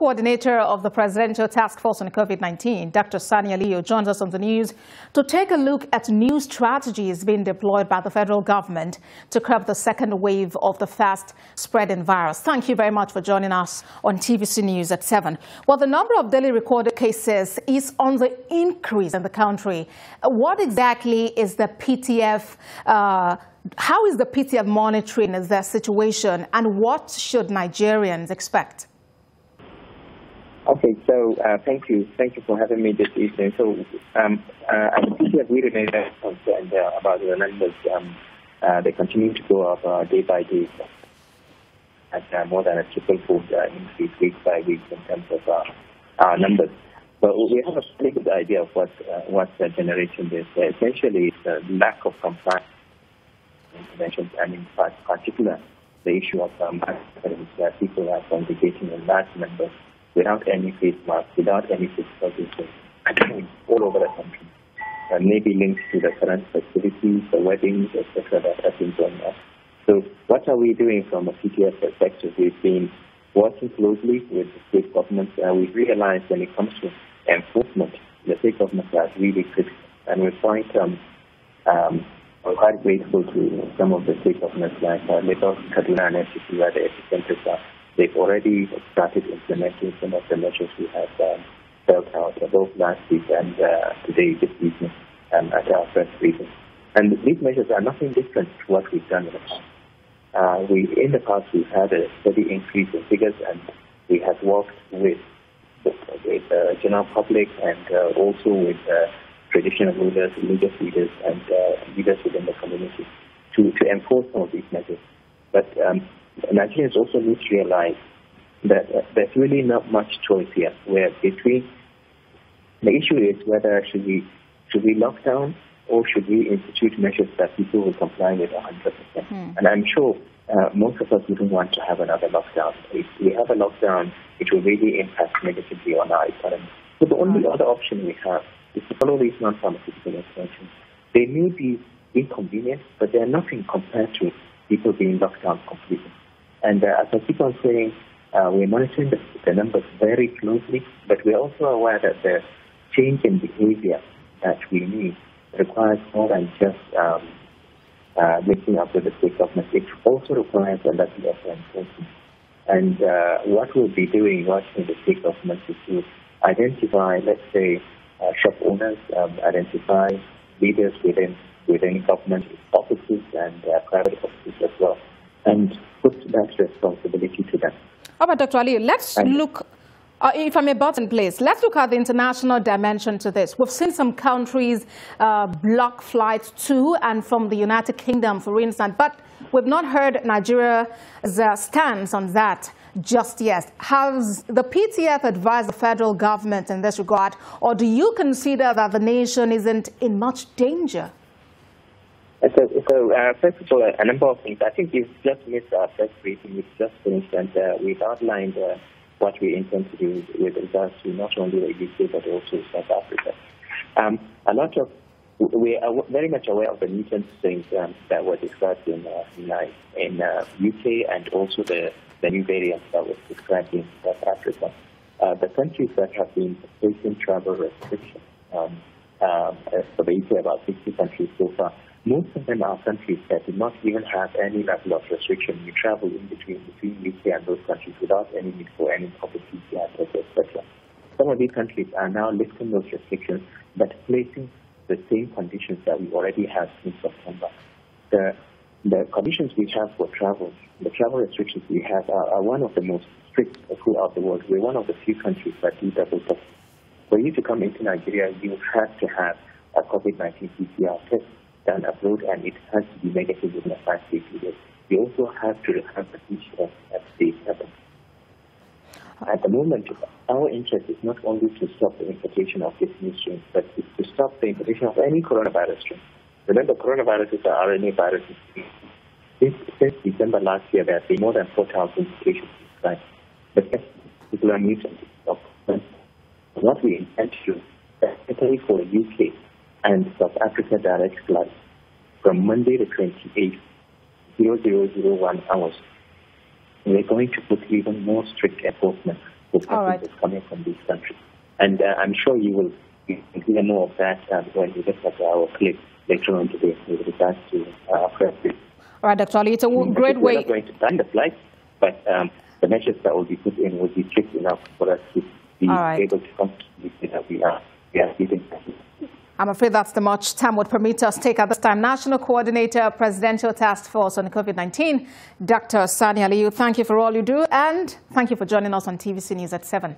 coordinator of the Presidential Task Force on COVID-19, Dr. Sani Aliyu, joins us on the news to take a look at new strategies being deployed by the federal government to curb the second wave of the fast-spreading virus. Thank you very much for joining us on TVC News at 7. Well, the number of daily recorded cases is on the increase in the country. What exactly is the PTF? How is the PTF monitoring the situation, and what should Nigerians expect? Okay, so thank you for having me this evening. So at the PTF, we remain very concerned about the numbers. They continue to go up day by day at more than a triple-fold increase week by week in terms of our numbers. But we have a pretty good idea of what's generating this. Essentially, it's the lack of compliance interventions, and in particular, the issue of where people are congregating in large numbers without any face masks, without any physical distancing, all over the country. And maybe linked to the current festivities, the weddings, etc. that have been going on. So what are we doing from a PTF perspective? We've been working closely with the state governments, and we've realized when it comes to enforcement, the state governments are really critical. And we're quite grateful to some of the state governments like Lagos, Kaduna, and FCC, where the epicenters are. They've already started implementing some of the measures we have spelled out both last week and today, this evening, at our first briefing. And these measures are nothing different to what we've done in the past. In the past, we've had a steady increase in figures, and we have worked with the general public and also with traditional rulers, religious leaders, and leaders within the community to enforce some of these measures. But Nigerians also need to realize that there's really not much choice here. Where between the issue is whether should we lock down or should we institute measures that people will comply with 100%. And I'm sure most of us wouldn't want to have another lockdown. If we have a lockdown, it will really impact negatively on our economy. So the only other option we have is to follow these non-pharmaceutical interventions. They may be inconvenient, but they're nothing compared to people being locked down completely. And as I keep on saying, we're monitoring the numbers very closely, but we're also aware that the change in behavior that we need requires more than just linking up with the state government. It also requires a level of enforcement. And what we'll be doing, working with the state government, is to identify, let's say, shop owners, identify leaders within government offices and private offices as well, and put that responsibility to them. All right, Dr. Aliyu, let's look, if I may button place, let's look at the international dimension to this. We've seen some countries block flights to and from the United Kingdom, for instance, but we've not heard Nigeria's stance on that just yet. Has the PTF advised the federal government in this regard, or do you consider that the nation isn't in much danger? So first of all, a number of things. I think you've just missed our first briefing. We've just finished, and we've outlined what we intend to do with regards to not only the UK but also South Africa. We are very much aware of the mutant things that were described in UK, and also the new variants that was described in South Africa. The countries that have been facing travel restrictions, for the UK, about 60 countries so far, most of them are countries that do not even have any level of restriction. You travel in between UK and those countries without any need for any public PCR tests, etc. Some of these countries are now lifting those restrictions, but placing the same conditions that we already have since September. The conditions we have for travel, the travel restrictions we have are one of the most strict throughout the world. We're one of the few countries that do double testing. For you to come into Nigeria, you have to have a COVID-19 PCR test done abroad, and it has to be negative within a 5-day period. You also have to have a PCR at day 7. At the moment, our interest is not only to stop the importation of this new strain, but it's to stop the importation of any coronavirus strain. Remember, coronaviruses are RNA viruses. Since December last year, there have been more than 4,000 mutations described. The best particular mutant of what we intend to do, especially for the UK and South Africa direct flights, from Monday the 28th, 0001 hours, we're going to put even more strict enforcement with passengers coming from these countries. And I'm sure you will hear more of that when we look at our clip later on today with regards to our press. All right, Dr. Ali, it's a great way. We're not going to ban the flight, but the measures that will be put in will be strict enough for us to be able to comfortably say that we are keeping. I'm afraid that's the much time would permit us take at this time. National Coordinator, Presidential Task Force on COVID-19, Dr. Sani Aliyu, thank you for all you do, and thank you for joining us on TVC News at 7.